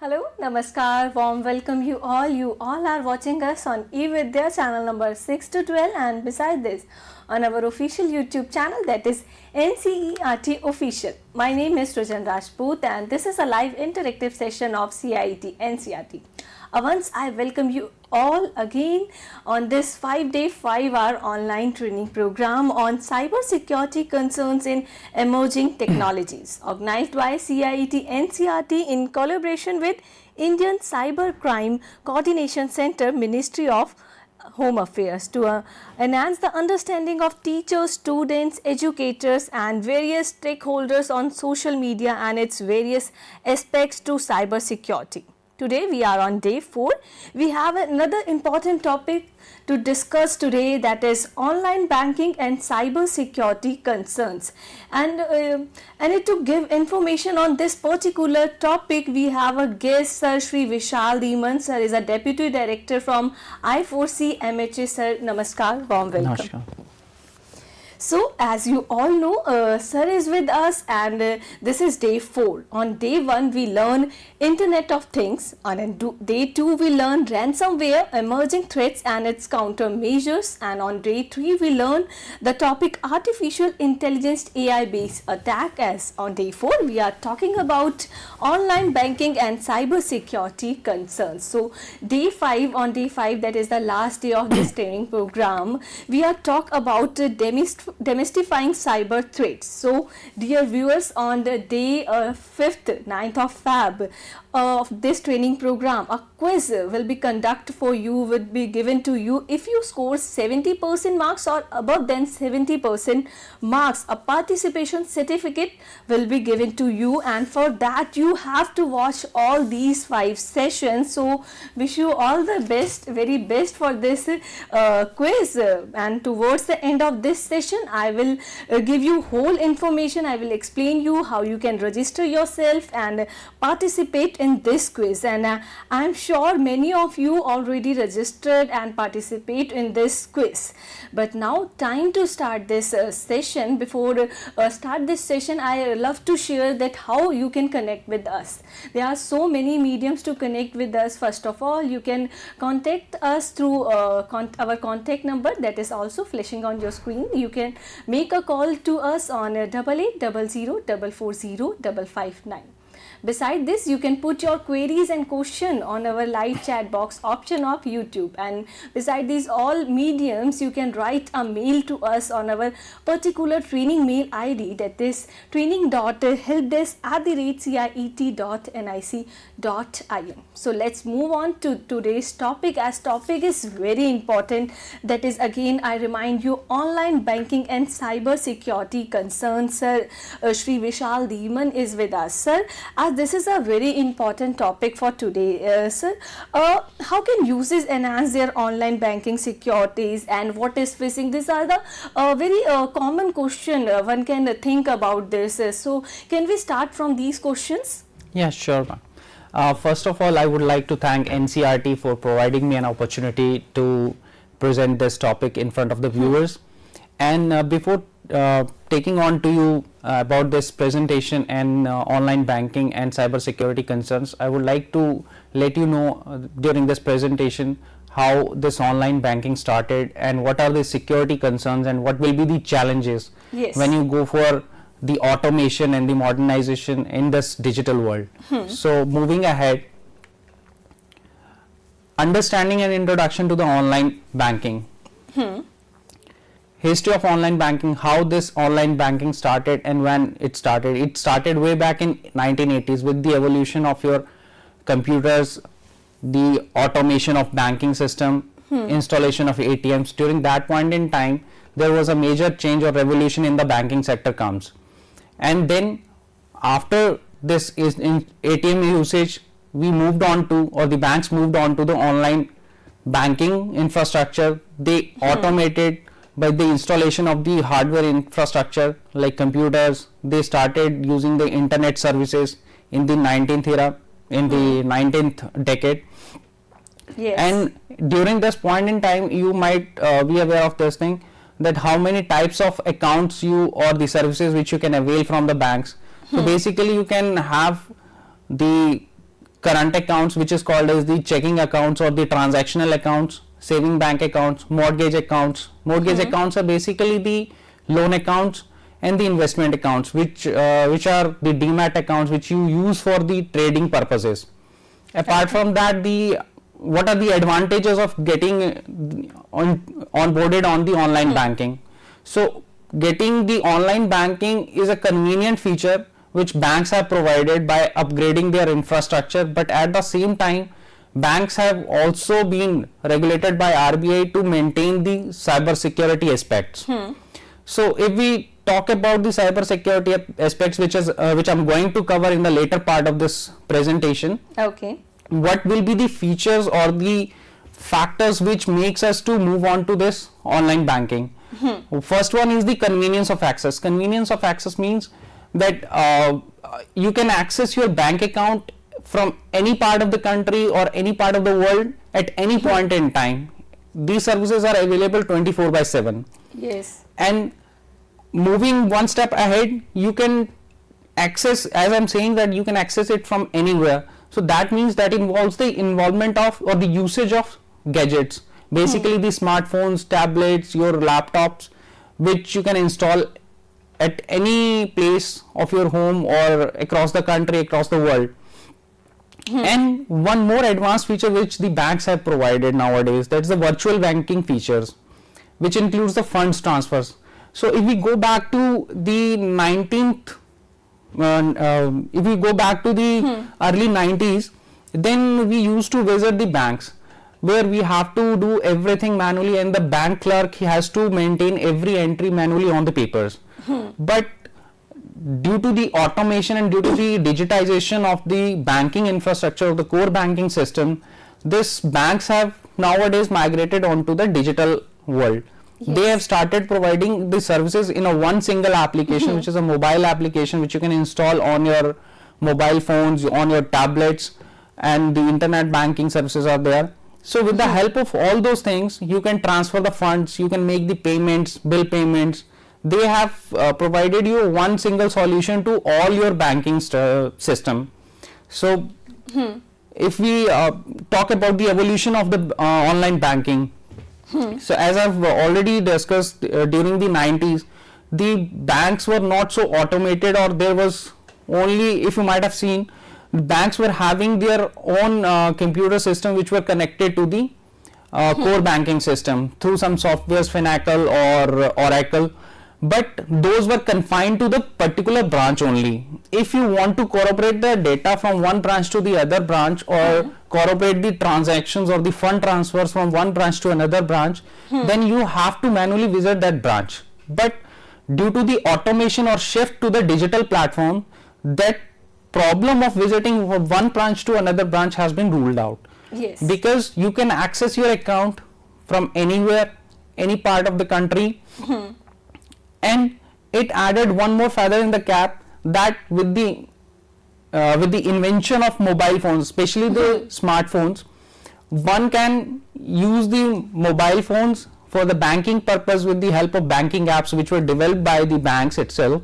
Hello, Namaskar, warm welcome you all. You all are watching us on eVidya channel number 6 to 12 and beside this on our official YouTube channel, that is NCERT Official. My name is Rujan Rajput and this is a live interactive session of CIET NCERT. Once I welcome you all again on this 5-day 5-hour online training program on cyber security concerns in emerging technologies, organized by CIET NCERT in collaboration with Indian Cyber Crime Coordination Center, Ministry of Home Affairs, to enhance the understanding of teachers, students, educators and various stakeholders on social media and its various aspects to cyber security. Today we are on day 4. We have another important topic to discuss today, that is online banking and cyber security concerns. And to give information on this particular topic, we have a guest, Sir Shri Vishal Deeman. Sir is a Deputy Director from I4C MHA. Sir, Namaskar, warm welcome. Namaskar. So, as you all know, Sir is with us and this is day 4. On day 1, we learn Internet of Things. On day 2, we learn ransomware, emerging threats and its countermeasures. And on day 3, we learn the topic Artificial Intelligence AI-based attack. As on day 4, we are talking about online banking and cyber security concerns. So, on day 5, that is the last day of this training program, we are talk about demystifying cyber threats. So, dear viewers, on the day 5th, 9th of Feb of this training program, a quiz will be conducted for you, will be given to you. If you score 70% marks or above than 70% marks, a participation certificate will be given to you, and for that you have to watch all these 5 sessions. So, wish you all the best, very best for this quiz, and towards the end of this session I will give you whole information. I will explain you how you can register yourself and participate in this quiz, and I am sure many of you already registered and participate in this quiz. But now time to start this session. Before start this session, I love to share that how you can connect with us. There are so many mediums to connect with us. First of all, you can contact us through our contact number that is also flashing on your screen. You can make a call to us on 8800440559. Beside this, you can put your queries and question on our live chat box option of YouTube, and beside these all mediums, you can write a mail to us on our particular training mail ID, that is training.helpdesk@ciet.nic.in. So let's move on to today's topic, as topic is very important. That is, again I remind you, online banking and cyber security concerns. Sir Shri Vishal Deeman is with us. Sir, as this is a very important topic for today, sir, how can users enhance their online banking securities and what is phishing? These are the very common question one can think about this. So can we start from these questions? Yeah, sure. First of all, I would like to thank NCERT for providing me an opportunity to present this topic in front of the viewers. And before taking on to you about this presentation and online banking and cyber security concerns, I would like to let you know during this presentation how this online banking started and what are the security concerns and what will be the challenges when you go for the automation and the modernization in this digital world. So moving ahead, understanding and introduction to the online banking. History of online banking, how this online banking started and when it started. It started way back in 1980s with the evolution of your computers, the automation of banking system, installation of ATMs. During that point in time, there was a major change or revolution in the banking sector comes. And then after this is in ATM usage, we moved on to, or the banks moved on to the online banking infrastructure. They automated by the installation of the hardware infrastructure like computers. They started using the internet services in the 19th era, in the 19th decade. Yes. And during this point in time, you might be aware of this thing, that how many types of accounts you or the services which you can avail from the banks. So basically you can have the current accounts, which is called as the checking accounts or the transactional accounts, saving bank accounts, mortgage accounts. Mortgage accounts are basically the loan accounts and the investment accounts, which are the demat accounts which you use for the trading purposes. Apart from that, what are the advantages of getting onboarded on the online banking? So getting the online banking is a convenient feature which banks have provided by upgrading their infrastructure, but at the same time banks have also been regulated by RBI to maintain the cyber security aspects. So if we talk about the cyber security aspects, which I'm going to cover in the later part of this presentation. Okay. What will be the features or the factors which makes us to move on to this online banking? First one is the convenience of access. Convenience of access means that you can access your bank account from any part of the country or any part of the world at any point in time. These services are available 24/7. Yes. And moving one step ahead, you can access, as I'm saying, that you can access it from anywhere. So that means that involves the involvement of or the usage of gadgets, basically the smartphones, tablets, your laptops, which you can install at any place of your home or across the country, across the world. And one more advanced feature which the banks have provided nowadays, that's the virtual banking features, which includes the funds transfers. So if we go back to the early 90s, then we used to visit the banks where we have to do everything manually, and the bank clerk has to maintain every entry manually on the papers. But due to the automation and due to the digitization of the banking infrastructure of the core banking system, these banks have nowadays migrated onto the digital world. Yes. They have started providing the services in a one single application, which is a mobile application which you can install on your mobile phones, on your tablets, and the internet banking services are there. So with the help of all those things, you can transfer the funds, you can make the payments, bill payments. They have provided you one single solution to all your banking system. So if we talk about the evolution of the online banking, so as I've already discussed, during the 90s, the banks were not so automated, or there was only, if you might have seen, banks were having their own computer system which were connected to the core banking system through some softwares, Finacle or Oracle, but those were confined to the particular branch only. If you want to corroborate the data from one branch to the other branch, or corroborate the transactions or the fund transfers from one branch to another branch, then you have to manually visit that branch. But due to the automation or shift to the digital platform, that problem of visiting one branch to another branch has been ruled out. Yes. Because you can access your account from anywhere, any part of the country. And it added one more feather in the cap, that with the invention of mobile phones, especially the smartphones, one can use the mobile phones for the banking purpose with the help of banking apps which were developed by the banks itself.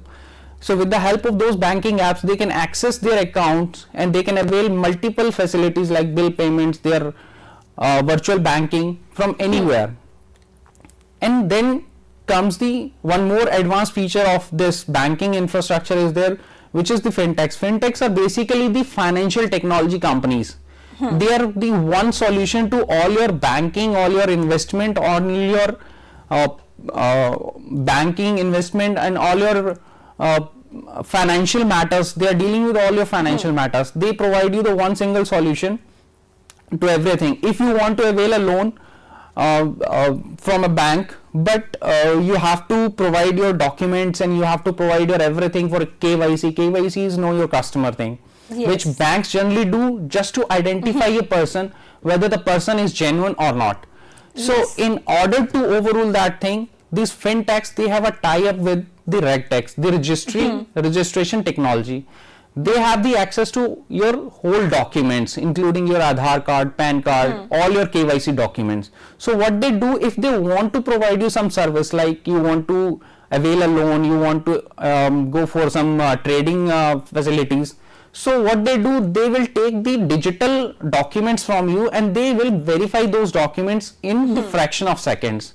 So with the help of those banking apps, they can access their accounts and they can avail multiple facilities like bill payments, their virtual banking from anywhere. And then comes the one more advanced feature of this banking infrastructure is there, which is the fintechs. Fintechs are basically the financial technology companies. They are the one solution to all your banking, all your investment, all your banking, investment, and all your financial matters. They are dealing with all your financial matters. They provide you the one single solution to everything. If you want to avail a loan from a bank, but you have to provide your documents and you have to provide your everything for KYC. KYC is know your customer thing, which banks generally do just to identify a person, whether the person is genuine or not. So in order to overrule that thing, these fintechs, they have a tie-up with the regtex, the registration technology. They have the access to your whole documents, including your Aadhaar card, PAN card, all your KYC documents. So what they do, if they want to provide you some service, like you want to avail a loan, you want to go for some trading facilities, So what they do, they will take the digital documents from you and they will verify those documents in the fraction of seconds.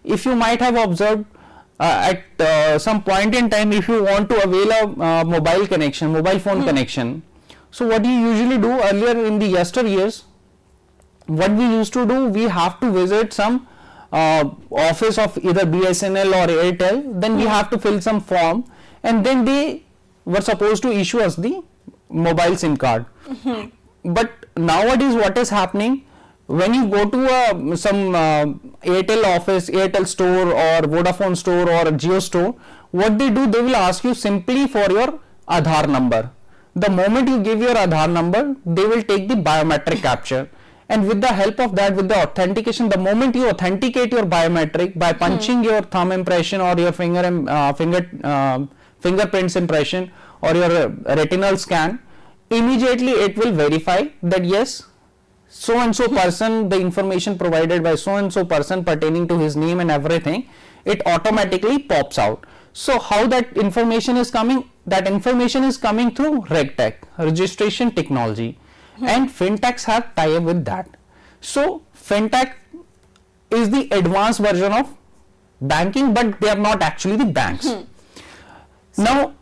If you might have observed, at some point in time, if you want to avail a mobile phone connection, so what you usually do earlier in the yesteryears, what we used to do, we have to visit some office of either BSNL or Airtel, then we have to fill some form, and then they were supposed to issue us the mobile SIM card. But nowadays what is happening, when you go to some Airtel office, Airtel store or Vodafone store or Jio store, what they do, they will ask you simply for your Aadhaar number. The moment you give your Aadhaar number, they will take the biometric capture, and with the help of that, with the authentication, the moment you authenticate your biometric by punching your thumb impression or your fingerprints impression or your retinal scan, immediately it will verify that yes, so and so person, the information provided by so and so person pertaining to his name and everything, it automatically pops out. So how that information is coming? That information is coming through RegTech, registration technology, and fintechs have tie-up with that. So fintech is the advanced version of banking, but they are not actually the banks. Now,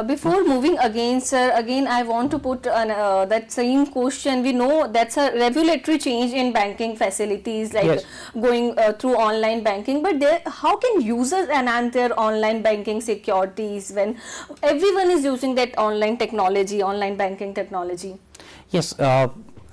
before moving again, sir, again I want to put that same question. We know that's a regulatory change in banking facilities, like Yes. going through online banking. But how can users enhance their online banking securities when everyone is using that online technology, online banking technology? yes,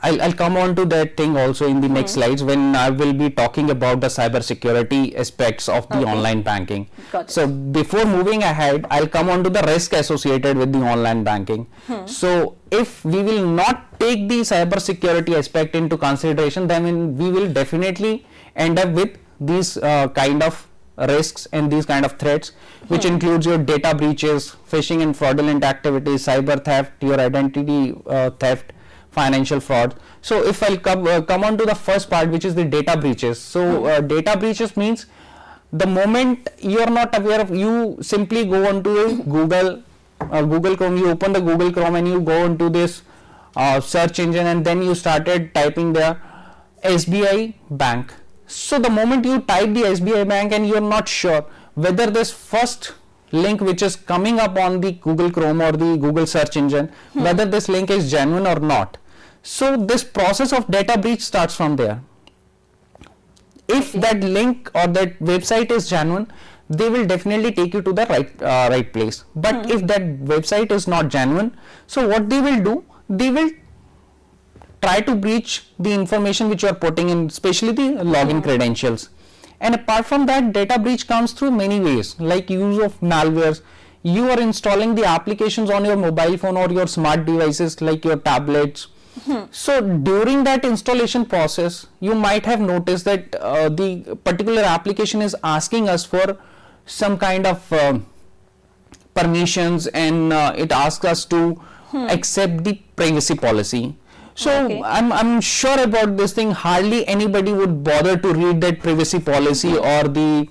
I'll come on to that thing also in the next slides when I will be talking about the cyber security aspects of the online banking. Got it. So before moving ahead, I'll come on to the risk associated with the online banking. So if we will not take the cyber security aspect into consideration, then we will definitely end up with these kind of risks and these kind of threats, which includes your data breaches, phishing and fraudulent activities, cyber theft, your identity theft, financial fraud. So if I'll come on to the first part, which is the data breaches. So data breaches means the moment you are not aware of, you simply go onto Google Chrome, you open the Google Chrome and you go into this search engine, and then you started typing the SBI bank. So the moment you type the SBI bank and you are not sure whether this first link which is coming up on the Google Chrome or the Google search engine, whether this link is genuine or not. So this process of data breach starts from there. If that link or that website is genuine, they will definitely take you to the right place. But if that website is not genuine, so what they will do, they will try to breach the information which you are putting in, especially the login credentials. And apart from that, data breach comes through many ways, like use of malwares. You are installing the applications on your mobile phone or your smart devices like your tablets. So during that installation process, you might have noticed that the particular application is asking us for some kind of permissions, and it asks us to accept the privacy policy. So I'm sure about this thing, hardly anybody would bother to read that privacy policy or the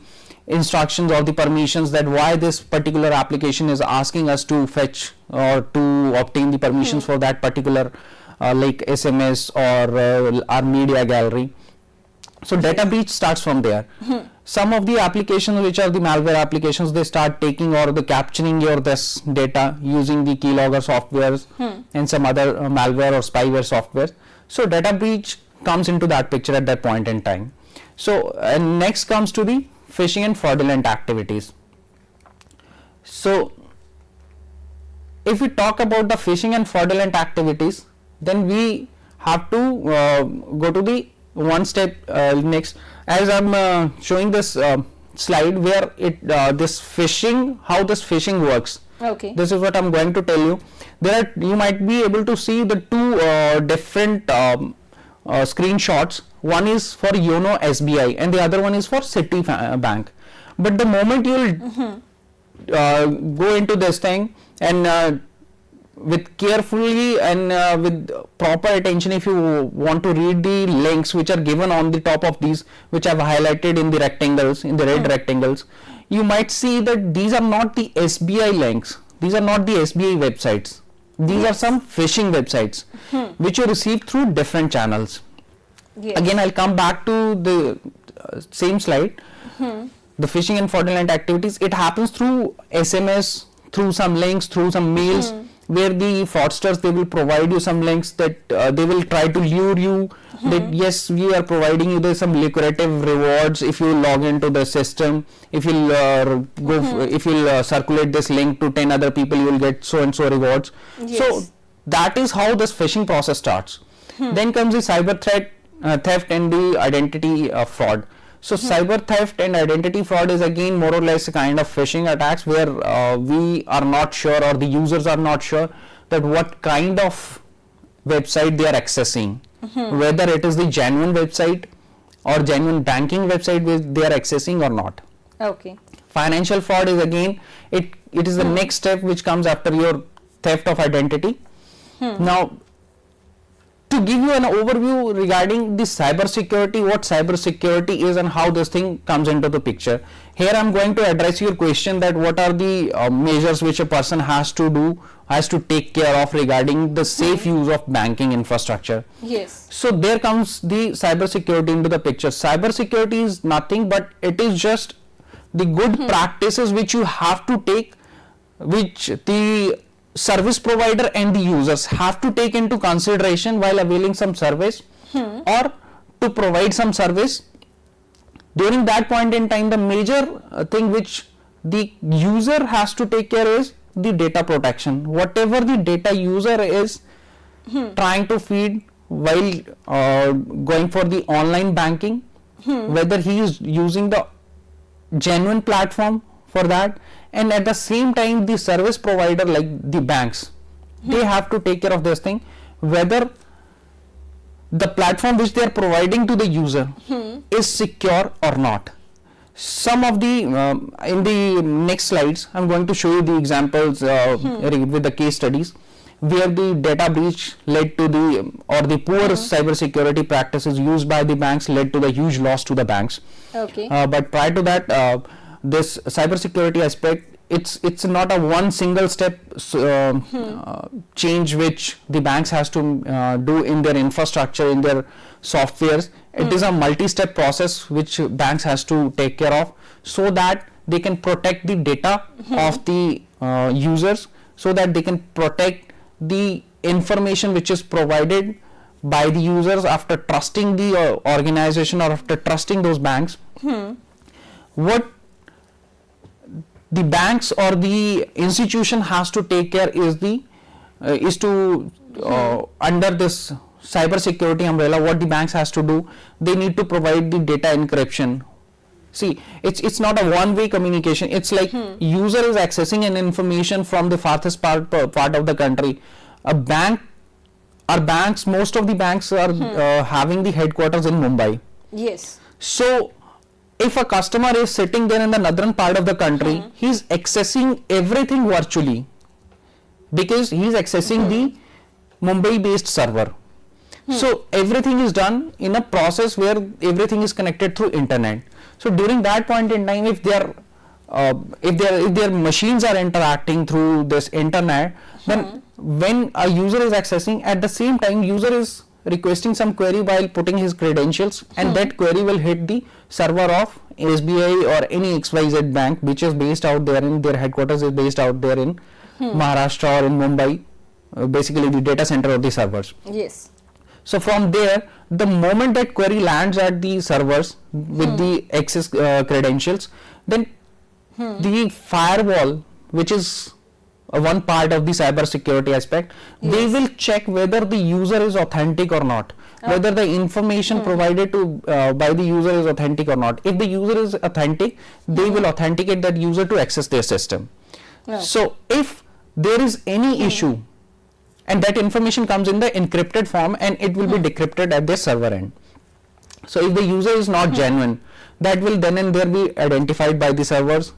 instructions or the permissions, that why this particular application is asking us to fetch or to obtain the permissions for that particular like SMS or our media gallery. So data breach starts from there. Some of the applications which are the malware applications, they start taking or the capturing your this data using the keylogger softwares and some other malware or spyware software. So data breach comes into that picture at that point in time. So and next comes to the phishing and fraudulent activities. So if we talk about the phishing and fraudulent activities, then we have to go to the one step next. As I'm showing this slide where it this phishing, how this phishing works. Okay. This is what I'm going to tell you. There are, you might be able to see the two different screenshots. One is for Yono SBI and the other one is for Citibank. But the moment you'll go into this thing and with carefully and with proper attention, if you want to read the links which are given on the top of these, which I've highlighted in the rectangles, in the red rectangles, you might see that these are not the SBI links, these are not the SBI websites. These are some phishing websites which you receive through different channels. Yes. Again, I'll come back to the same slide. The phishing and fraudulent activities, it happens through SMS, through some links, through some mails, where the fraudsters, they will provide you some links that they will try to lure you that yes, we are providing you some lucrative rewards if you log into the system. If you if you circulate this link to 10 other people, you will get so and so rewards. Yes. So that is how this phishing process starts. Then comes the cyber theft and the identity fraud. So cyber theft and identity fraud is again more or less a kind of phishing attacks where we are not sure, or the users are not sure that what kind of website they are accessing, whether it is the genuine website or genuine banking website which they are accessing or not. Okay. Financial fraud is again, it is the next step which comes after your theft of identity. Now, to give you an overview regarding the cyber security, what cyber security is and how this thing comes into the picture, here I am going to address your question that what are the measures which a person has to take care of regarding the safe use of banking infrastructure. Yes. So there comes the cyber security into the picture. Cyber security is nothing but it is just the good practices which you have to take, which the service provider and the users have to take into consideration while availing some service or to provide some service. During that point in time, the major thing which the user has to take care is the data protection. Whatever the data user is trying to feed while going for the online banking, whether he is using the genuine platform for that, and at the same time the service provider like the banks, they have to take care of this thing, whether the platform which they are providing to the user is secure or not. Some of the in the next slides I'm going to show you the examples with the case studies where the data breach led to the poor cyber security practices used by the banks led to the huge loss to the banks. Okay. But prior to that, this cyber security aspect, it's not a one single step change which the banks has to do in their infrastructure, in their softwares. It is a multi-step process which banks has to take care of so that they can protect the data of the users, so that they can protect the information which is provided by the users after trusting the organization or after trusting those banks. What the banks or the institution has to take care is to under this cyber security umbrella, what the banks has to do, they need to provide the data encryption. See, it's not a one-way communication. It's like user is accessing an information from the farthest part of the country. Most of the banks are having the headquarters in Mumbai. Yes. So if a customer is sitting there in the northern part of the country, he's accessing everything virtually because he's accessing the Mumbai based server. So everything is done in a process where everything is connected through internet. So during that point in time, if their machines are interacting through this internet, then when a user is accessing, at the same time user is requesting some query while putting his credentials, and that query will hit the server of SBI or any XYZ bank which is based out there, in their headquarters is based out there in Maharashtra or in Mumbai, basically the data center of the servers. Yes. So from there, the moment that query lands at the servers with the access credentials, then the firewall, which is one part of the cyber security aspect, they will check whether the user is authentic or not, whether the information provided to by the user is authentic or not. If the user is authentic, they will authenticate that user to access their system. So if there is any issue, and that information comes in the encrypted form and it will be decrypted at the server end. So if the user is not genuine, that will then and there be identified by the servers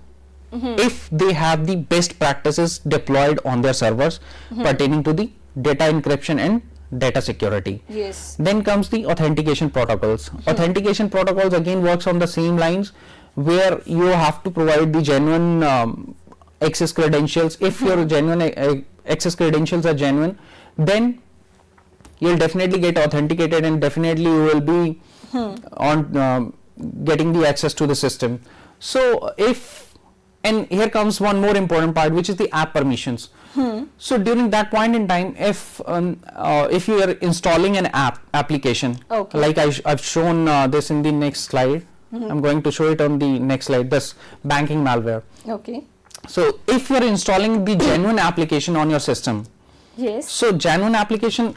if they have the best practices deployed on their servers pertaining to the data encryption and data security. Yes. Then comes the authentication protocols. Authentication protocols again works on the same lines where you have to provide the genuine access credentials. If your genuine access credentials are genuine, then you'll definitely get authenticated and definitely you will be on getting the access to the system. So and here comes one more important part, which is the app permissions. So during that point in time, if you are installing an application, like I've shown this in the next slide, I'm going to show it on the next slide, this banking malware. Okay. So if you are installing the genuine application on your system, Yes. so genuine application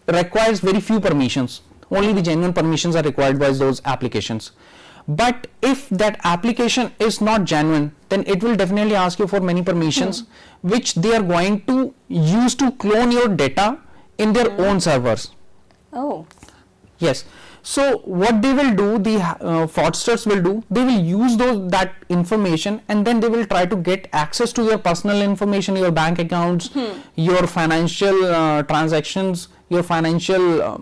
requires very few permissions. Only the genuine permissions are required by those applications. But if that application is not genuine, then it will definitely ask you for many permissions, which they are going to use to clone your data in their own servers. Oh. Yes. So what they will do, the fraudsters will do, they will use that information and then they will try to get access to your personal information, your bank accounts, your financial transactions, your financial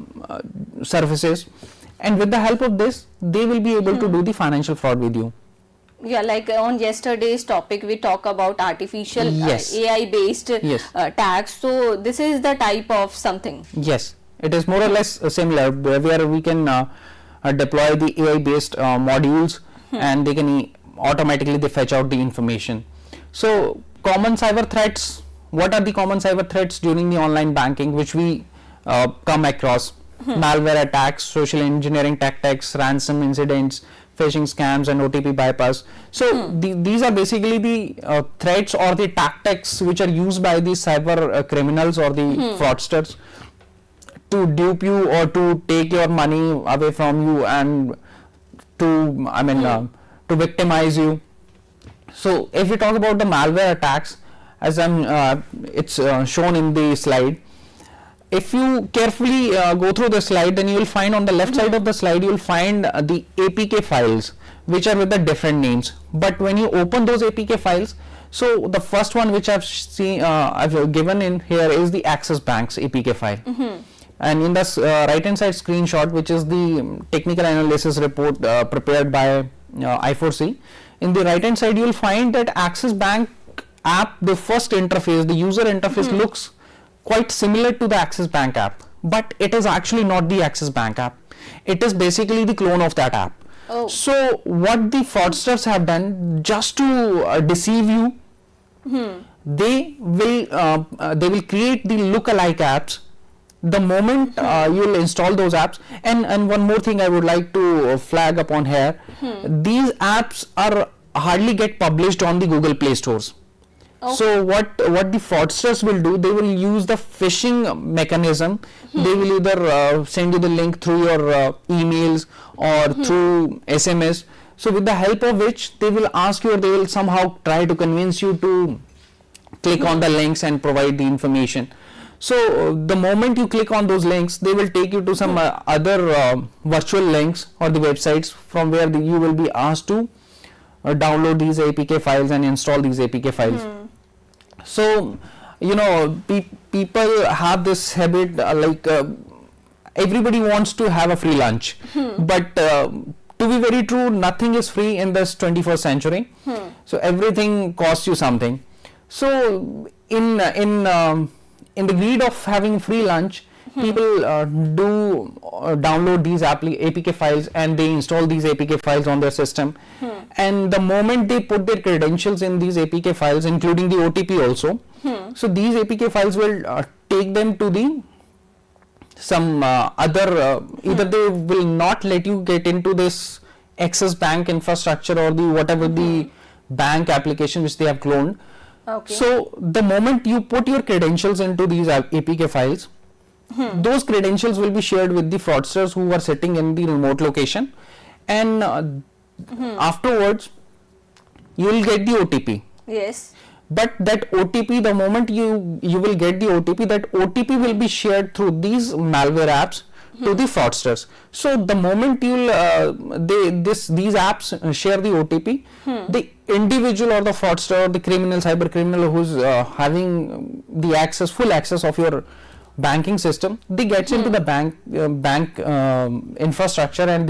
services, and with the help of this they will be able to do the financial fraud with you. Yeah, like on yesterday's topic we talk about artificial Yes. AI based Yes. tags. So this is the type of something. Yes, it is more or less similar, where we can deploy the AI based modules and they can automatically they fetch out the information. So common cyber threats, what are the common cyber threats during the online banking which we come across? Malware attacks, social engineering tactics, ransom incidents, phishing scams and OTP bypass. So these are basically the threats or the tactics which are used by the cyber criminals or the fraudsters to dupe you or to take your money away from you and to to victimize you. So if we talk about the malware attacks, as it's shown in the slide, if you carefully go through the slide, then you will find on the left side of the slide you will find the APK files which are with the different names. But when you open those APK files, so the first one which I've seen I've given in here is the Axis Bank's APK file. And in the right hand side screenshot, which is the technical analysis report prepared by I4C, in the right hand side you will find that Axis Bank app, the first interface, the user interface looks quite similar to the Axis Bank app, but it is actually not the Axis Bank app. It is basically the clone of that app. So what the fraudsters have done, just to deceive you, they will create the look-alike apps the moment you will install those apps. And one more thing I would like to flag upon here, these apps are hardly get published on the Google Play stores. So what the fraudsters will do, they will use the phishing mechanism. They will either send you the link through your emails or through SMS. So with the help of which they will ask you, or they will somehow try to convince you to click on the links and provide the information. So the moment you click on those links, they will take you to some other virtual links or the websites from where you will be asked to download these APK files and install these APK files. So people have this habit, everybody wants to have a free lunch, but to be very true, nothing is free in this 21st century. So everything costs you something. So in the greed of having free lunch, people do download these APK files and they install these APK files on their system. And the moment they put their credentials in these APK files, including the OTP also, so these APK files will take them to some other, either they will not let you get into this Axis Bank infrastructure or whatever the bank application which they have cloned. So the moment you put your credentials into these APK files, those credentials will be shared with the fraudsters who are sitting in the remote location, and afterwards you will get the OTP. Yes. But that OTP, the moment you will get the OTP, that OTP will be shared through these malware apps to the fraudsters. So the moment these apps share the OTP, the individual or the fraudster or the cyber criminal who's having the full access of your banking system, they gets into the bank infrastructure and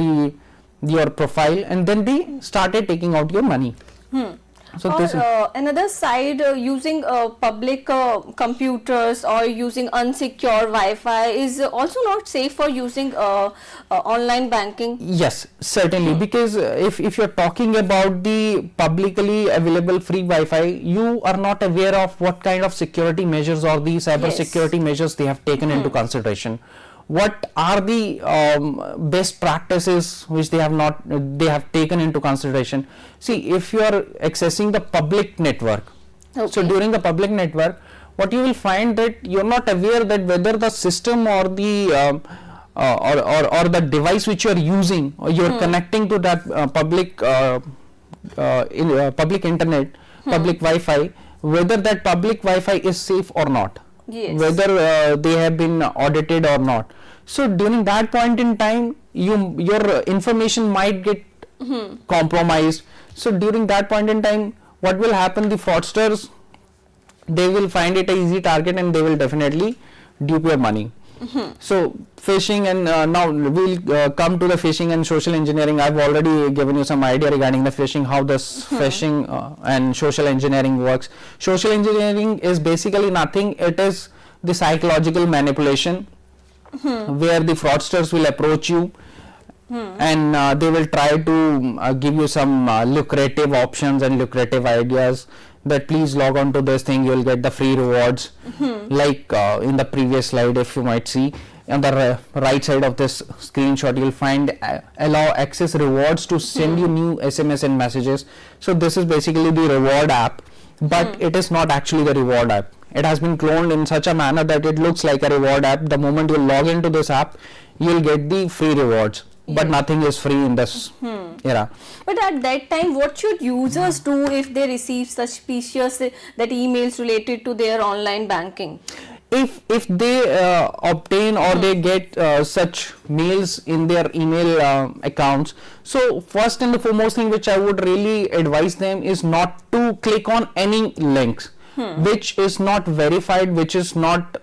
your profile, and then they started taking out your money. So or this is, another side, using public computers or using unsecure Wi-Fi is also not safe for using online banking. yes, certainly, because if you're talking about the publicly available free Wi-Fi, you are not aware of what kind of security measures or the cyber Yes. security measures they have taken into consideration. What are the best practices which they have taken into consideration? See, if you are accessing the public network, so Okay. during the public network, what you will find that you're not aware that whether the system or the or the device which you are using or you are connecting to that public internet, public Wi-Fi, whether that public Wi-Fi is safe or not, Yes. whether they have been audited or not. So during that point in time, your information might get compromised. So during that point in time, what will happen? The fraudsters, they will find it an easy target and they will definitely dupe your money. So phishing, and now we'll come to the phishing and social engineering. I've already given you some idea regarding the phishing, how this phishing and social engineering works. Social engineering is basically nothing. It is the psychological manipulation where the fraudsters will approach you and they will try to give you some lucrative options and lucrative ideas, that please log on to this thing, you will get the free rewards. Like in the previous slide, if you might see on the right side of this screenshot, you will find allow access rewards to send you new SMS and messages. So this is basically the reward app, but it is not actually the reward app. It has been cloned in such a manner that it looks like a reward app. The moment you log into this app, you will get the free rewards, but nothing is free in this era. But at that time, what should users do if they receive suspicious that emails related to their online banking? If they obtain or they get such mails in their email accounts, so first and the foremost thing which I would really advise them is not to click on any links which is not verified, which is not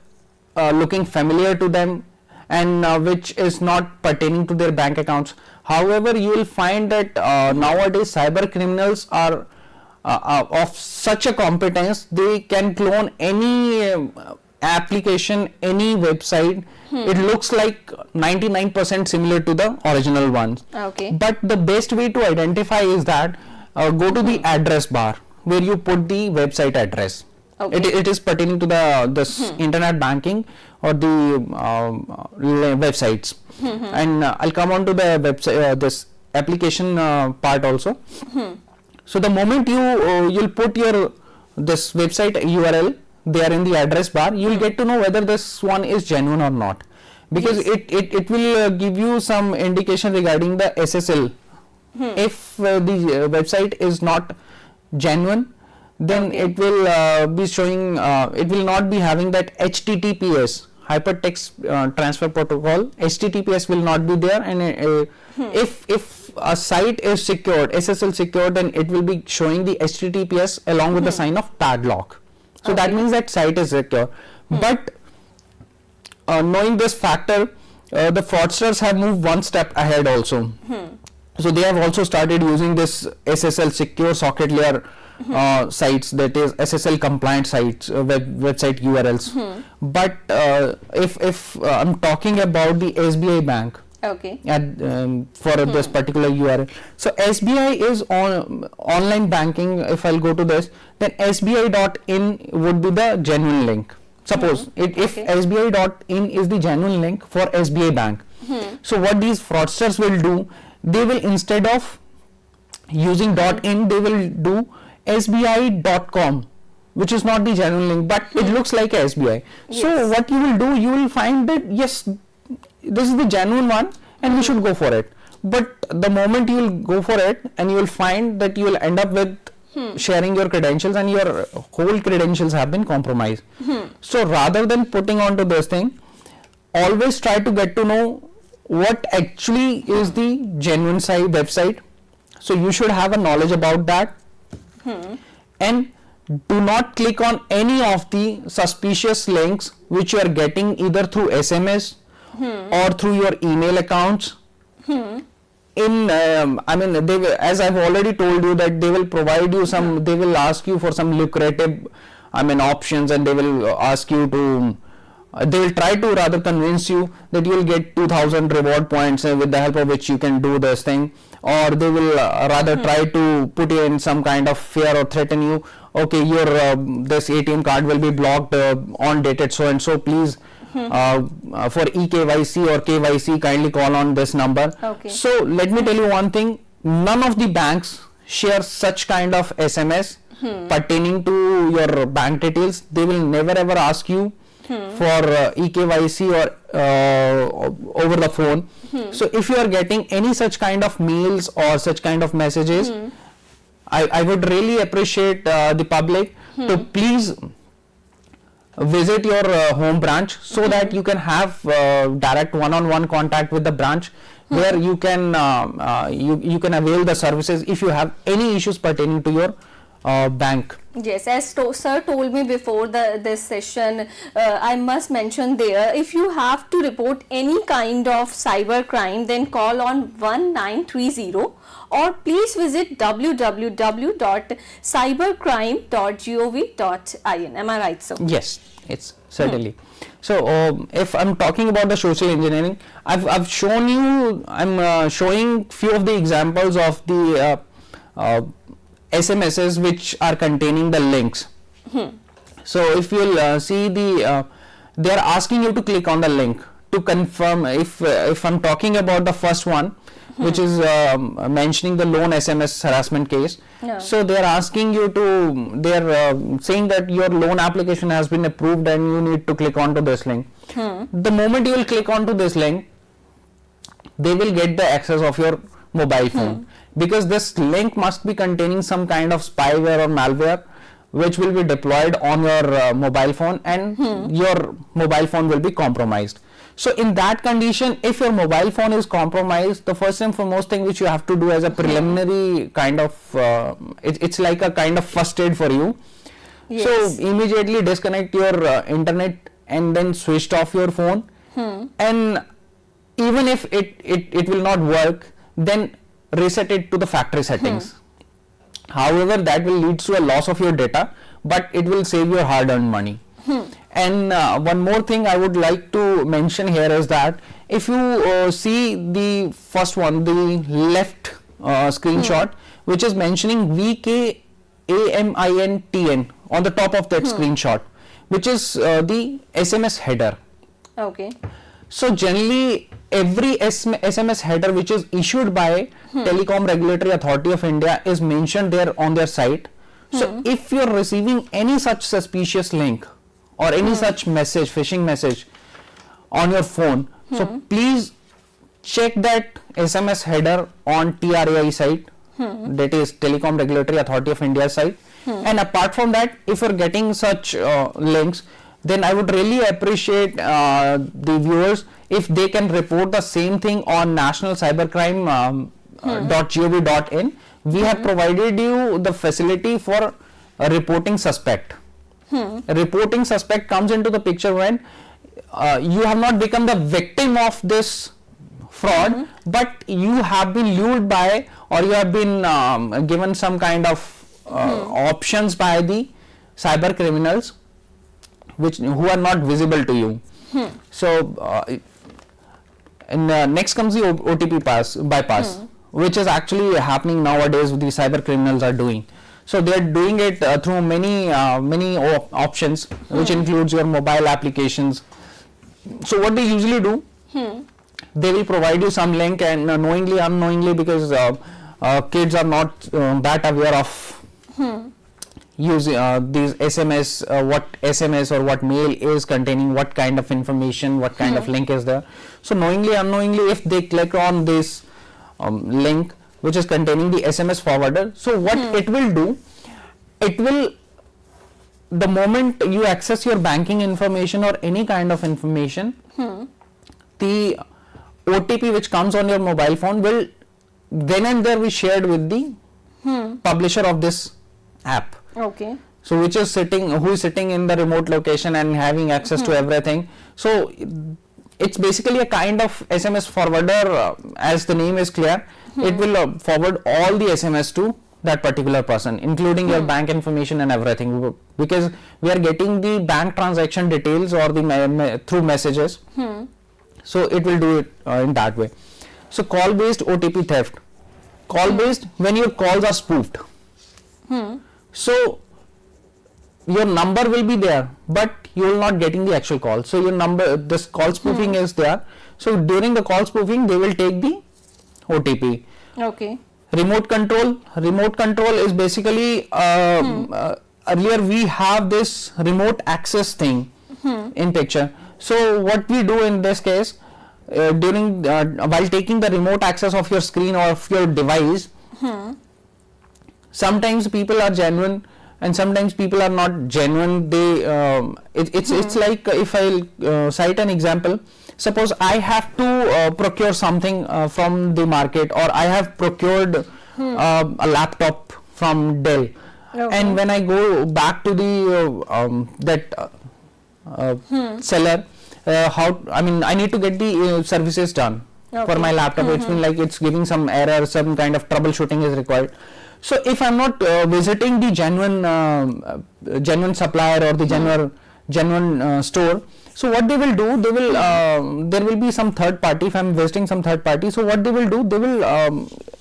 looking familiar to them, and which is not pertaining to their bank accounts. However, you will find that nowadays cyber criminals are of such a competence, they can clone any application, any website. It looks like 99% similar to the original ones. Okay. But the best way to identify is that go to the address bar where you put the website address. Okay. It is pertaining to the this internet banking or the websites, and I'll come on to the website this application part also. So the moment you'll put your this website URL there in the address bar, you'll get to know whether this one is genuine or not, because it will give you some indication regarding the SSL. If the website is not genuine, then it will be showing it will not be having that HTTPS, hypertext transfer protocol. HTTPS will not be there, and if a site is secured, SSL secured, then it will be showing the HTTPS along with the sign of padlock. So that means that site is secure. But knowing this factor, the fraudsters have moved one step ahead also. So they have also started using this SSL secure socket layer sites, that is SSL compliant sites, website URLs. But if I'm talking about the SBI bank, Okay. for this particular URL, so SBI is on online banking. If I'll go to this, then SBI.in would be the genuine link. Suppose if SBI.in is the genuine link for SBI bank, so what these fraudsters will do, they will, instead of using .in, they will do SBI.com, which is not the genuine link, but it looks like a SBI. So what you will do, you will find that yes, this is the genuine one and we should go for it. But the moment you will go for it, and you will find that you will end up with sharing your credentials, and your whole credentials have been compromised. So rather than putting on to this thing, always try to get to know what actually is the genuine site website. So you should have a knowledge about that, and do not click on any of the suspicious links which you are getting either through SMS or through your email accounts. I mean, they will, as I've already told you, that they will provide you some, they will ask you for some lucrative, I mean, options, and they will ask you to, they will try to rather convince you that you will get 2000 reward points with the help of which you can do this thing, or they will rather try to put you in some kind of fear or threaten you. Okay, your this ATM card will be blocked on dated so and so, please for eKYC or KYC kindly call on this number. Okay. So let me tell you one thing, none of the banks share such kind of SMS pertaining to your bank details. They will never ever ask you for eKYC or over the phone. So if you are getting any such kind of mails or such kind of messages, I would really appreciate the public to please visit your home branch, so that you can have direct one-on-one contact with the branch, where you can you can avail the services if you have any issues pertaining to your bank. Yes, as sir told me before this session, I must mention there, if you have to report any kind of cyber crime, then call on 1930, or please visit www.cybercrime.gov.in. Am I right, sir? Yes, it's certainly. So if I'm talking about the social engineering, I've shown you, I'm showing few of the examples of the SMSs which are containing the links. So if you'll see the, they are asking you to click on the link to confirm. If I'm talking about the first one, which is mentioning the loan SMS harassment case. Yeah. So they are asking you to, they are saying that your loan application has been approved and you need to click onto this link. The moment you will click onto this link, they will get the access of your mobile phone, because this link must be containing some kind of spyware or malware which will be deployed on your mobile phone, and your mobile phone will be compromised. So in that condition, if your mobile phone is compromised, the first and foremost thing which you have to do as a preliminary kind of, it's like a kind of first aid for you. Yes. So immediately disconnect your internet and then switch off your phone. And even if it will not work, then reset it to the factory settings. However, that will lead to a loss of your data, but it will save your hard-earned money. And one more thing I would like to mention here is that if you see the first one, the left screenshot, which is mentioning VKAMINTN on the top of that screenshot, which is the SMS header. Okay. So generally every SMS header which is issued by Telecom Regulatory Authority of India is mentioned there on their site. So if you are receiving any such suspicious link or any such message, phishing message on your phone, so please check that SMS header on TRAI site, that is Telecom Regulatory Authority of India site. And apart from that, if you're getting such links, then I would really appreciate the viewers if they can report the same thing on nationalcybercrime.gov.in. We have provided you the facility for reporting suspect. Reporting suspect comes into the picture when you have not become the victim of this fraud, but you have been lured by, or you have been given some kind of options by the cyber criminals who are not visible to you. So and next comes the OTP bypass, which is actually happening nowadays. The cyber criminals are doing. So they are doing it through many options, which includes your mobile applications. So what they usually do, they will provide you some link, and knowingly, unknowingly, because kids are not that aware of using these SMS, what SMS or what mail is containing, what kind of information, what kind of link is there. So knowingly, unknowingly, if they click on this link which is containing the SMS forwarder, so what it will do, it will, the moment you access your banking information or any kind of information, the OTP which comes on your mobile phone will then and there be shared with the publisher of this app. Okay. So who is sitting in the remote location and having access to everything. So it's basically a kind of SMS forwarder, as the name is clear. It will forward all the SMS to that particular person, including your bank information and everything, because we are getting the bank transaction details or the through messages. So it will do it in that way. So call based OTP theft. Call based, when your calls are spoofed. So your number will be there, but you will not getting the actual call. So your number, this call spoofing is there. So during the call spoofing, they will take the OTP. Okay. Remote control is basically earlier we have this remote access thing in picture. So what we do in this case, during while taking the remote access of your screen or of your device, sometimes people are genuine and sometimes people are not genuine. They it's like, if I cite an example, suppose I have to procure something from the market, or I have procured a laptop from Dell, and when I go back to the seller, I need to get the services done for my laptop. It's been like it's giving some error, some kind of troubleshooting is required. So if I'm not visiting the genuine supplier or the genuine store, so what they will do, they will there will be some third party. If I'm visiting some third party, so what they will do, they will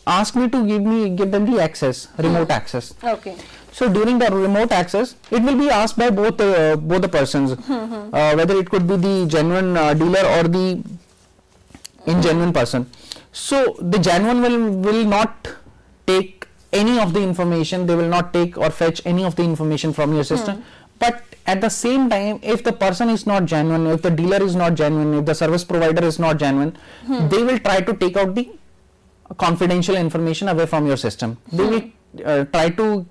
ask me to give them the access, remote access. Okay. So during the remote access, it will be asked by both the persons, whether it could be the genuine dealer or the ingenuine person. So the genuine will not take any of the information. They will not take or fetch any of the information from your system. But at the same time, if the person is not genuine, if the dealer is not genuine, if the service provider is not genuine, they will try to take out the confidential information away from your system. They will try to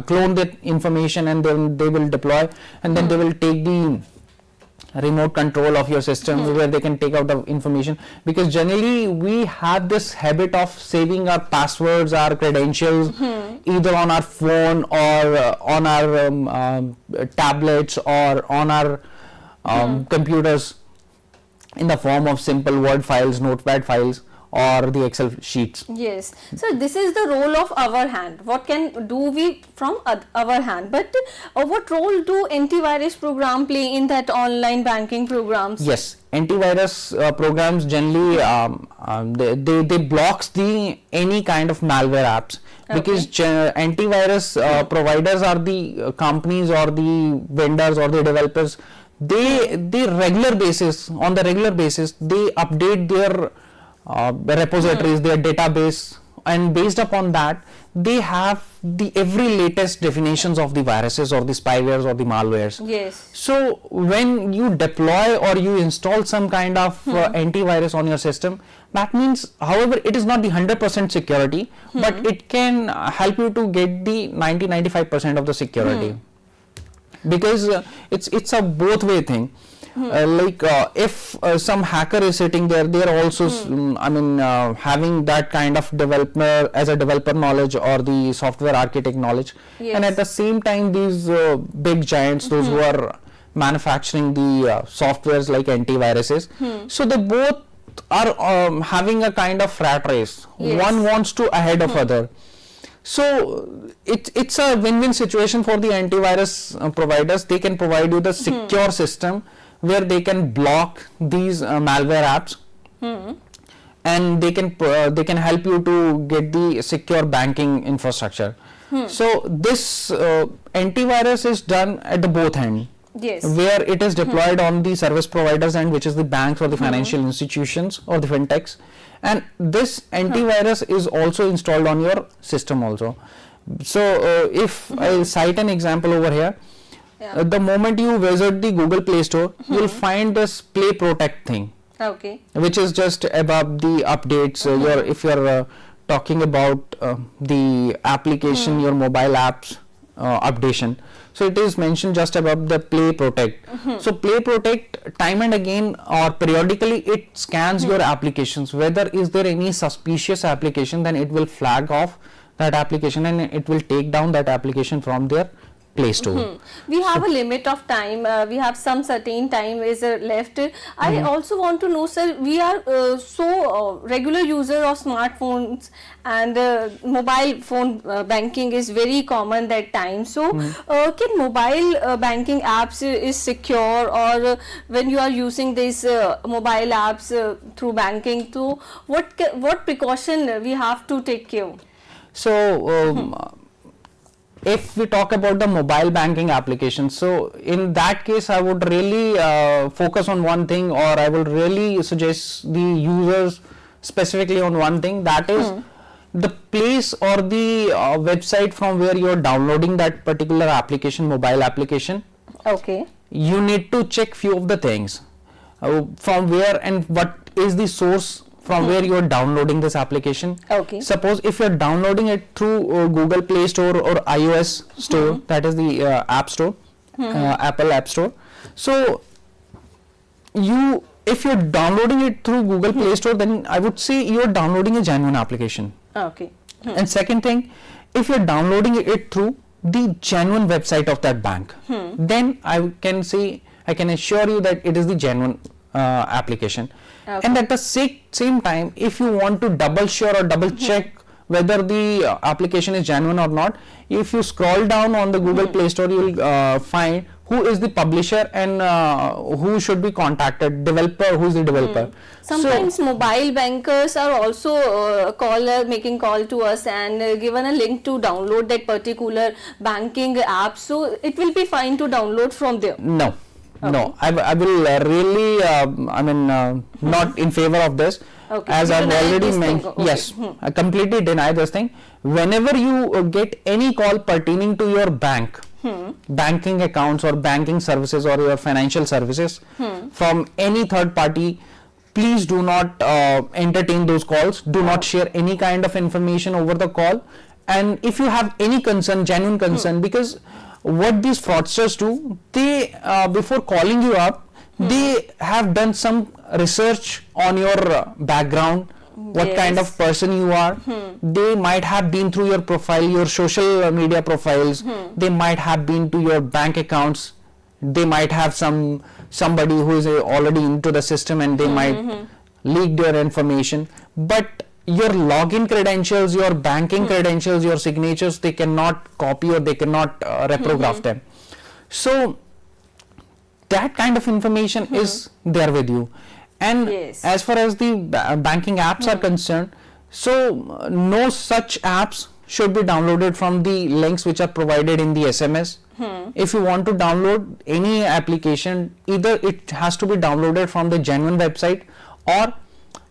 clone that information, and then they will deploy, and then they will take the remote control of your system, where they can take out the information, because generally we have this habit of saving our passwords, our credentials, either on our phone or on our tablets or on our computers, in the form of simple Word files, Notepad files, or the Excel sheets. Yes. So this is the role of our hand. What can do we from our hand? But what role do antivirus program play in that online banking programs? Yes, antivirus programs generally they blocks the any kind of malware apps, because antivirus providers are the companies or the vendors or the developers. They regular basis they update their repositories, their database, and based upon that they have the every latest definitions of the viruses or the spywares or the malwares. Yes. So when you deploy or you install some kind of antivirus on your system, that means, however, it is not the 100% security, but it can help you to get the 90-95% of the security, because it's a both way thing. If some hacker is sitting there, they are also having that kind of developer as a developer knowledge or the software architect knowledge. Yes. And at the same time, these big giants, those who are manufacturing the softwares like antiviruses, so they both are having a kind of rat race. Yes. One wants to ahead of other. So it's a win-win situation for the antivirus providers. They can provide you the secure system where they can block these malware apps, and they can help you to get the secure banking infrastructure. So this antivirus is done at the both end. Yes. Where it is deployed on the service providers end, which is the banks or the financial institutions or the fintechs, and this antivirus is also installed on your system also. So if I cite an example over here, the moment you visit the Google Play Store, you will find this Play Protect thing, which is just above the updates. If you're talking about the application, your mobile apps updation, so it is mentioned just above the Play Protect. So Play Protect, time and again or periodically, it scans your applications. Whether is there any suspicious application, then it will flag off that application and it will take down that application from their Play Store. We have a limit of time. We have some certain time is left. I also want to know, sir, we are regular user of smartphones, and mobile phone banking is very common that time. So, can mobile banking apps is secure, or when you are using these mobile apps through banking, so what precaution we have to take care? So, if we talk about the mobile banking application, so in that case I would really focus on one thing, or I will really suggest the users specifically on one thing, that is the place or the website from where you are downloading that particular application, mobile application. Okay. You need to check few of the things, from where and what is the source from where you are downloading this application. Okay. Suppose if you are downloading it through Google Play Store or iOS Store, that is the App Store, Apple App Store. So if you're downloading it through Google Play Store, then I would say you're downloading a genuine application. Okay. And second thing, if you're downloading it through the genuine website of that bank, then I can assure you that it is the genuine application. Okay. And at the same time, if you want to double sure or double check whether the application is genuine or not, if you scroll down on the Google Play Store, you will find who is the publisher and who should be contacted, developer, who is the developer. Sometimes mobile bankers are also making call to us and given a link to download that particular banking app, so it will be fine to download from there. No. No, I will really, not in favor of this. Okay. As You I've deny already this thing. mentioned, Okay. yes, I completely deny this thing. Whenever you get any call pertaining to your bank, banking accounts or banking services or your financial services from any third party, please do not entertain those calls. Do not share any kind of information over the call. And if you have any concern, genuine concern, because what these fraudsters do, they before calling you up, they have done some research on your background, what kind of person you are. They might have been through your profile, your social media profiles. They might have been to your bank accounts. They might have somebody who is already into the system, and they might leak their information. But your login credentials, your banking credentials, your signatures, they cannot copy or they cannot reprograph them. So that kind of information is there with you. And as far as the banking apps are concerned, so no such apps should be downloaded from the links which are provided in the SMS. If you want to download any application, either it has to be downloaded from the genuine website, or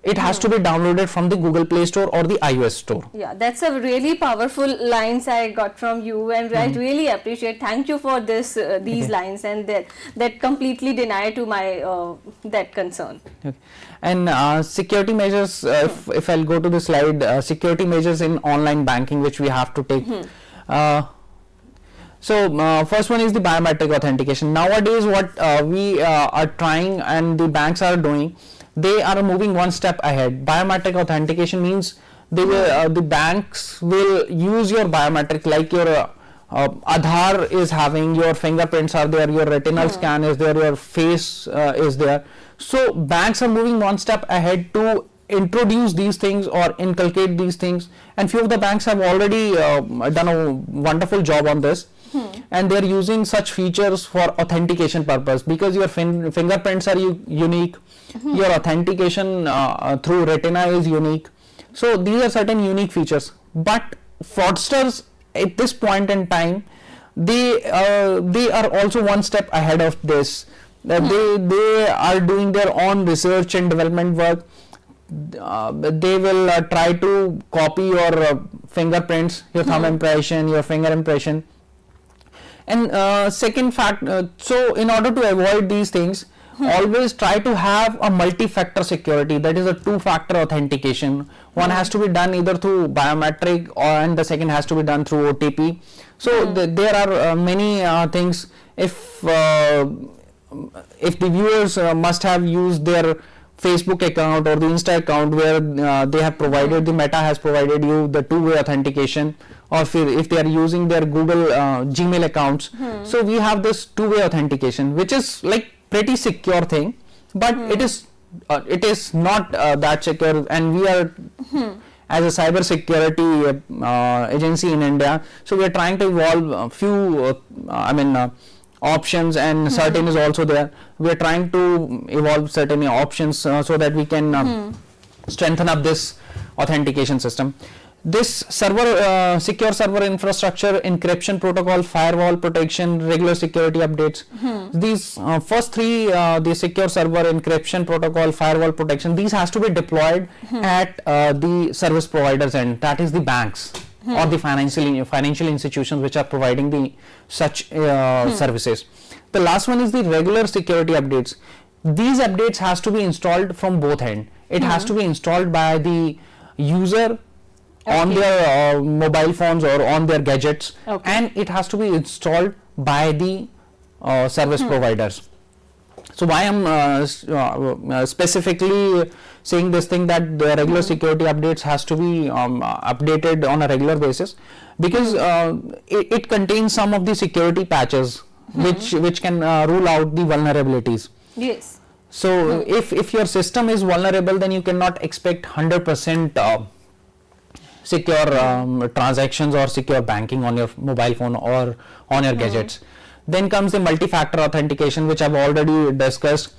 it has to be downloaded from the Google Play Store or the iOS Store. Yeah, that's a really powerful lines I got from you, and I really appreciate. Thank you for these lines, and that completely deny to my that concern. Okay. And security measures, if I'll go to the slide, security measures in online banking which we have to take. So first one is the biometric authentication. Nowadays what we are trying and the banks are doing, they are moving one step ahead. Biometric authentication means they will, the banks will use your biometric, like your Aadhaar is having, your fingerprints are there, your retinal scan is there, your face is there. So banks are moving one step ahead to introduce these things or inculcate these things, and few of the banks have already done a wonderful job on this. And they are using such features for authentication purpose, because your fingerprints are unique, your authentication through retina is unique. So these are certain unique features. But fraudsters at this point in time, they are also one step ahead of this. They are doing their own research and development work. They will try to copy your fingerprints, your thumb impression, your finger impression. And second fact, so in order to avoid these things, always try to have a multi-factor security, that is a two-factor authentication. One has to be done either through biometric, and the second has to be done through OTP. So there are many things. If the viewers must have used their Facebook account or the Insta account, where they have provided, the Meta has provided you the two-way authentication or if they are using their Google Gmail accounts. So we have this two-way authentication, which is like pretty secure thing, but it is not that secure, and we are as a cyber security agency in India, so we are trying to evolve a few options, and certain is also there. We are trying to evolve certain options so that we can strengthen up this authentication system. This server secure server infrastructure, encryption protocol, firewall protection, regular security updates. These first three, the secure server, encryption protocol, firewall protection, these has to be deployed at the service providers end, that is the banks or the financial institutions which are providing the such services. The last one is the regular security updates. These updates has to be installed from both end. It has to be installed by the user on their mobile phones or on their gadgets, and it has to be installed by the service providers. So why I'm specifically saying this thing, that the regular security updates has to be updated on a regular basis, because it contains some of the security patches which can rule out the vulnerabilities. Yes. So if your system is vulnerable, then you cannot expect 100% secure transactions or secure banking on your mobile phone or on your gadgets. Then comes the multi-factor authentication, which I've already discussed.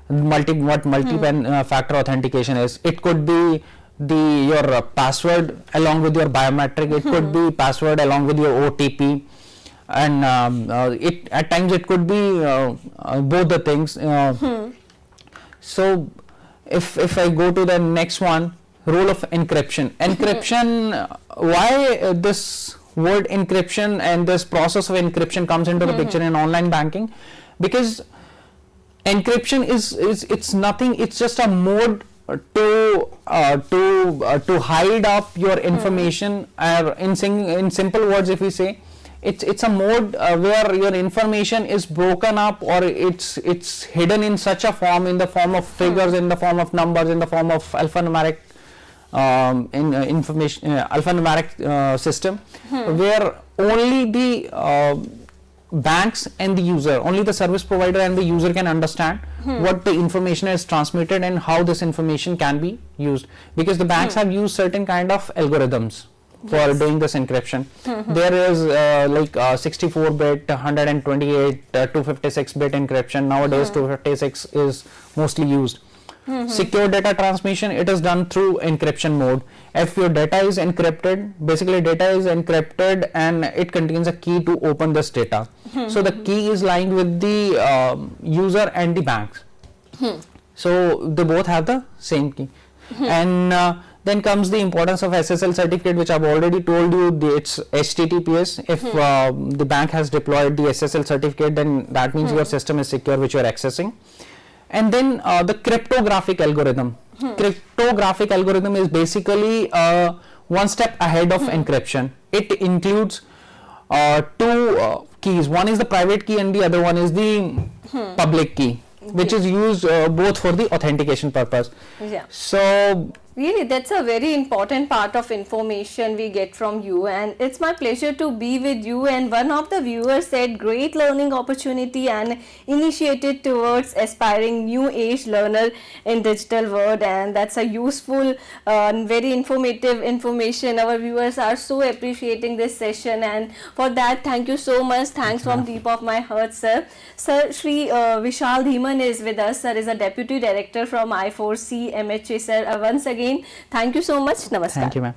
Multi-factor authentication is, it could be your password along with your biometric, it could be password along with your OTP, and it at times it could be both the things. So if I go to the next one, role of encryption. Why this word encryption and this process of encryption comes into the picture in online banking? Because encryption is it's nothing, it's just a mode to hide up your information, in simple words, if we say, it's a mode where your information is broken up, or it's hidden in such a form, in the form of figures, in the form of numbers, in the form of alphanumeric alphanumeric system, where only the banks and the user, only the service provider and the user can understand what the information is transmitted and how this information can be used, because the banks have used certain kind of algorithms for doing this encryption. There is like 64-bit, 128, 256-bit encryption. Nowadays 256 is mostly used. Secure data transmission, it is done through encryption mode. If your data is encrypted, basically data is encrypted and it contains a key to open this data. So the key is lying with the user and the banks. So they both have the same key. And then comes the importance of SSL certificate, which I've already told you, it's HTTPS. If the bank has deployed the SSL certificate, then that means your system is secure, which you are accessing. And then the cryptographic algorithm. Cryptographic algorithm is basically one step ahead of encryption. It includes two keys. One is the private key and the other one is the public key, which is used both for the authentication purpose. Yeah. So really, that's a very important part of information we get from you, and it's my pleasure to be with you. And one of the viewers said, great learning opportunity and initiated towards aspiring new age learner in digital world, and that's a useful very informative information. Our viewers are so appreciating this session, and for that, thank you so much. Thanks from deep of my heart, sir. Sir, Shri Vishal Dhiman is with us. Sir is a Deputy Director from I4C MHA. Sir, once again, thank you so much. Namaskar. thank you, ma'am.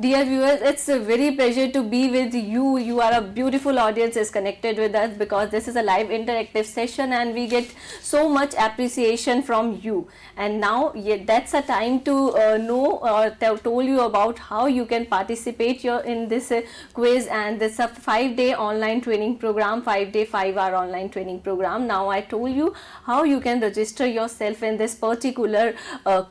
Dear viewers, it's a very pleasure to be with you. You are a beautiful audience is connected with us, because this is a live interactive session and we get so much appreciation from you. And now that's a time to know or told you about how you can participate in this quiz, and this is a 5-day online training program, 5-day 5-hour online training program. Now I told you how you can register yourself in this particular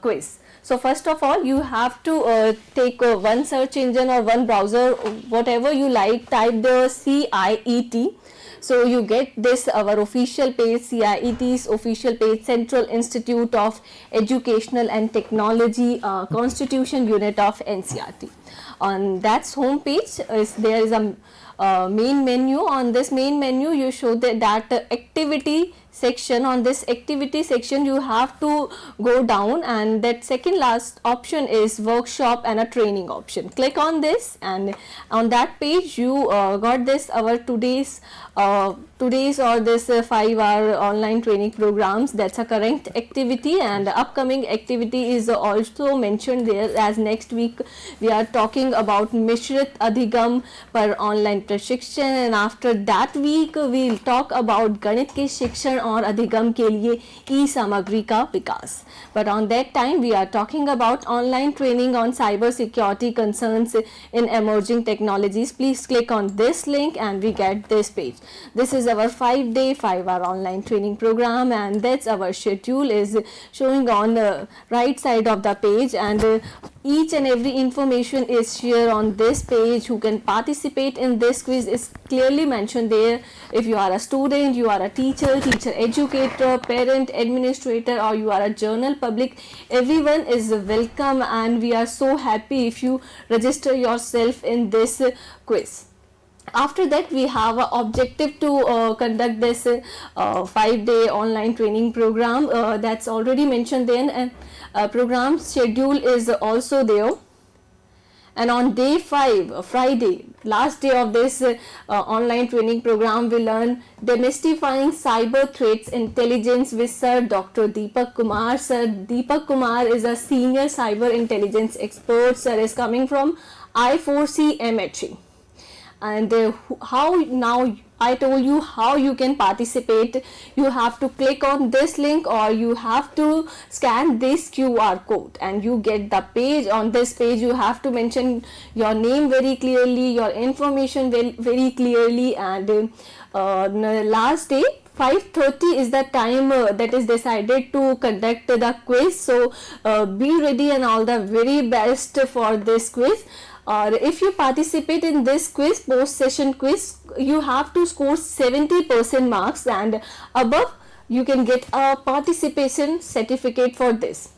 quiz. So first of all, you have to take one search engine or one browser, whatever you like, type the CIET. So you get this, our official page, CIET's official page, Central Institute of Educational and Technology, Constitution Unit of NCERT. On that's home page there is a main menu. On this main menu you show that activity section. On this activity section you have to go down, and that second last option is workshop and a training option. Click on this, and on that page you got this our today's or this 5-hour online training programs. That's a current activity, and upcoming activity is also mentioned there, as next week we are talking about Mishrit Adhigam per online प्रशिक्षण, and after that week we'll talk about गणित के शिक्षण और अधिगम के लिए ई सामग्री का विकास. But on that time we are talking about online training on cyber security concerns in emerging technologies. Please click on this link and we get this page. This is our 5-day 5-hour online training program, and that's our schedule is showing on the right side of the page, and each and every information is shared on this page. Who can participate in this quiz is clearly mentioned there. If you are a student, you are a teacher, educator, parent, administrator, or you are a general public, everyone is welcome, and we are so happy if you register yourself in this quiz. After that we have an objective to conduct this 5-day online training program. That's already mentioned then, and program schedule is also there. And on day 5, Friday, last day of this online training program, we learn demystifying cyber threats intelligence with Sir Dr. Deepak Kumar. Sir Deepak Kumar is a senior cyber intelligence expert. Sir is coming from I4C MHE. And how now I told you how you can participate. You have to click on this link, or you have to scan this QR code and you get the page. On this page you have to mention your name very clearly, your information very clearly, and last day 5:30 is the time that is decided to conduct the quiz. So be ready and all the very best for this quiz. Or if you participate in this quiz, post session quiz, you have to score 70% marks, and above you can get a participation certificate for this.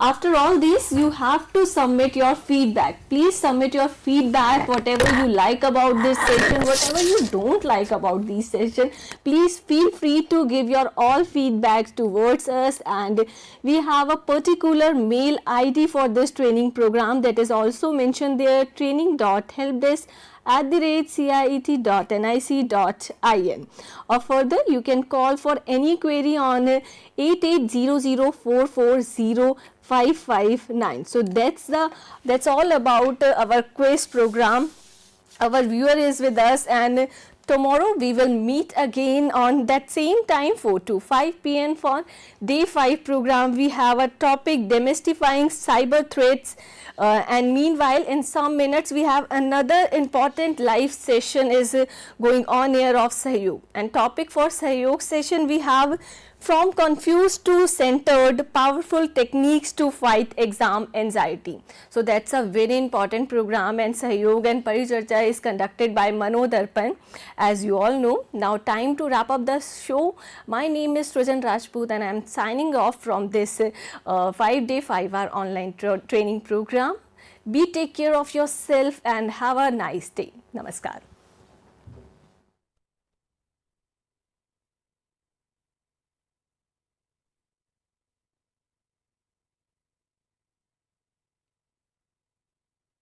After all this, you have to submit your feedback. Please submit your feedback, whatever you like about this session, whatever you don't like about this session. Please feel free to give your all feedbacks towards us, and we have a particular mail ID for this training program that is also mentioned there, training.helpdesk@ciet.nic.in, or further you can call for any query on 8800440559. So that's all about our quiz program. Our viewer is with us, and tomorrow we will meet again on that same time 4 to 5 p.m. for day 5 program. We have a topic demystifying cyber threats, and meanwhile in some minutes we have another important live session is going on here of Sahyog, and topic for Sahyog session we have from confused to centered, powerful techniques to fight exam anxiety. So that's a very important program, and Sahyog and Paricharcha is conducted by Mano Darpan, as you all know. Now time to wrap up the show. My name is Srujan Rajput, and I am signing off from this 5-day 5-hour online training program. Be take care of yourself and have a nice day. Namaskar.